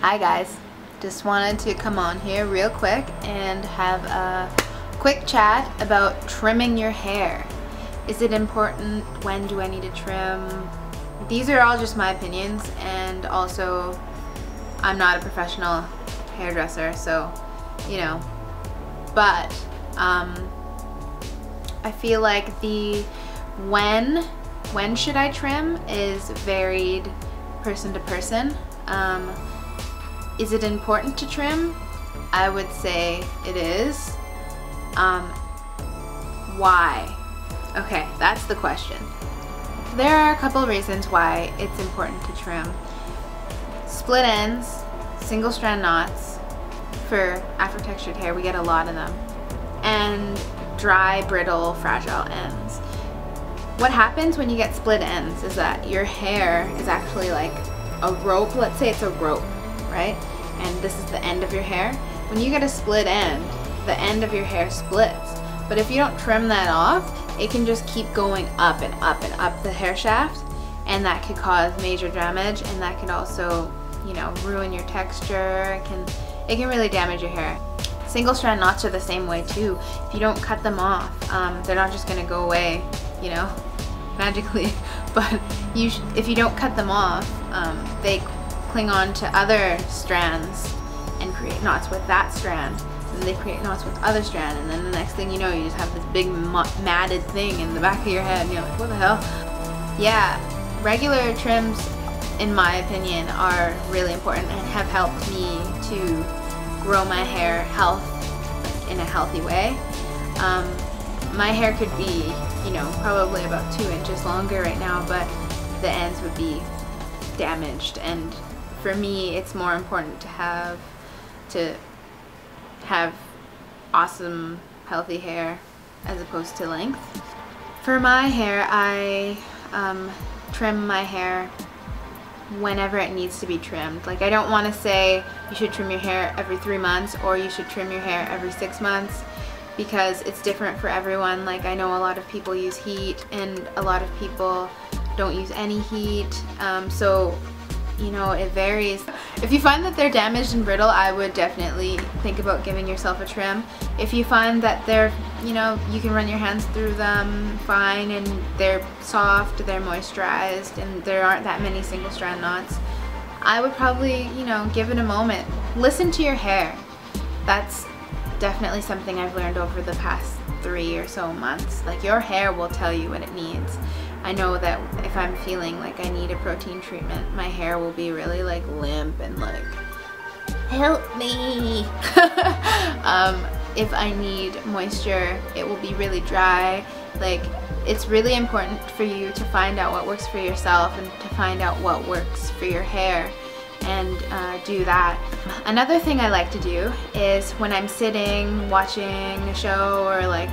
Hi guys, just wanted to come on here real quick and have a quick chat about trimming your hair. Is it important? When do I need to trim? These are all just my opinions, and also I'm not a professional hairdresser, so you know, but I feel like the when should I trim is varied person to person. Is it important to trim? I would say it is. Why? Okay, that's the question. There are a couple reasons why it's important to trim. Split ends, single strand knots for afro-textured hair, we get a lot of them, and dry, brittle, fragile ends. What happens when you get split ends is that your hair is actually like a rope. Let's say it's a rope, right? And this is the end of your hair. When you get a split end, the end of your hair splits. But if you don't trim that off, it can just keep going up and up and up the hair shaft, and that could cause major damage, and that can also, you know, ruin your texture. It can really damage your hair. Single strand knots are the same way too. If you don't cut them off, they're not just gonna go away, you know, magically. But if you don't cut them off, they cling on to other strands and create knots with that strand, and they create knots with other strand, and then the next thing you know, you just have this big matted thing in the back of your head, and you're like, what the hell? Yeah, regular trims, in my opinion, are really important and have helped me to grow my hair in a healthy way. My hair could be, you know, probably about 2 inches longer right now, but the ends would be damaged, and for me it's more important to have awesome healthy hair as opposed to length. For my hair, I trim my hair whenever it needs to be trimmed. Like, I don't want to say you should trim your hair every 3 months or you should trim your hair every 6 months, because it's different for everyone. Like, I know a lot of people use heat and a lot of people don't use any heat, so you know, it varies. If you find that they're damaged and brittle, I would definitely think about giving yourself a trim. If you find that they're, you know, you can run your hands through them fine and they're soft, they're moisturized, and there aren't that many single strand knots, I would probably, you know, give it a moment. Listen to your hair. That's definitely something I've learned over the past 3 or so months. Like, your hair will tell you what it needs. I know that if I'm feeling like I need a protein treatment, my hair will be really like limp and like, help me. If I need moisture, it will be really dry. Like, it's really important for you to find out what works for yourself and to find out what works for your hair, and do that. Another thing I like to do is when I'm sitting watching a show, or like,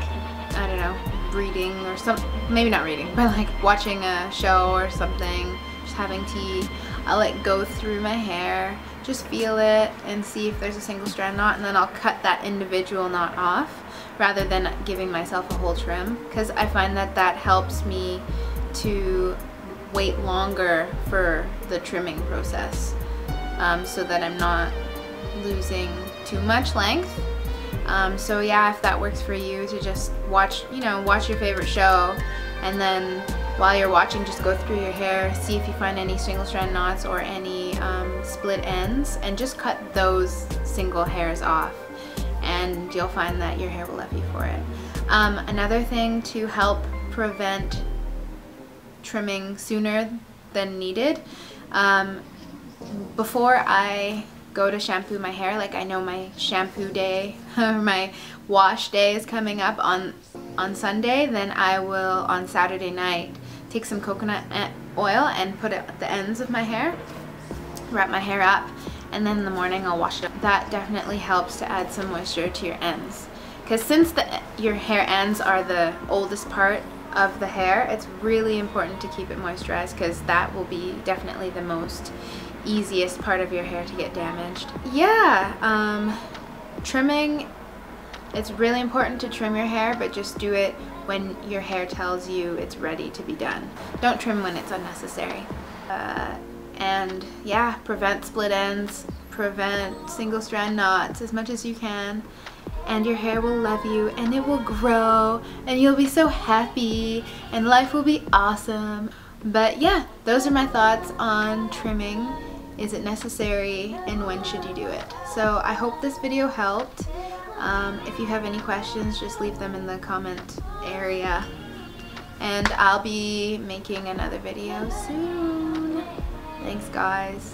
I don't know, reading or maybe not reading, but like watching a show or something, just having tea, I'll like go through my hair, just feel it and see if there's a single strand knot, and then I'll cut that individual knot off rather than giving myself a whole trim, because I find that that helps me to wait longer for the trimming process, so that I'm not losing too much length. So yeah, if that works for you, to just watch your favorite show, and then while you're watching, just go through your hair, see if you find any single strand knots or any split ends, and just cut those single hairs off, and you'll find that your hair will love you for it. Another thing to help prevent trimming sooner than needed, before I go to shampoo my hair, like, I know my shampoo day or my wash day is coming up on Sunday, then I will on Saturday night take some coconut oil and put it at the ends of my hair, wrap my hair up, and then in the morning I'll wash it up. That definitely helps to add some moisture to your ends, because since your hair ends are the oldest part of the hair, it's really important to keep it moisturized, because that will be definitely the most easiest part of your hair to get damaged. Yeah, trimming, it's really important to trim your hair, but just do it when your hair tells you it's ready to be done. Don't trim when it's unnecessary. And yeah, prevent split ends, prevent single strand knots as much as you can, and your hair will love you and it will grow and you'll be so happy and life will be awesome. But yeah, those are my thoughts on trimming. Is it necessary and when should you do it? So I hope this video helped. If you have any questions, just leave them in the comment area, and I'll be making another video soon. Thanks guys.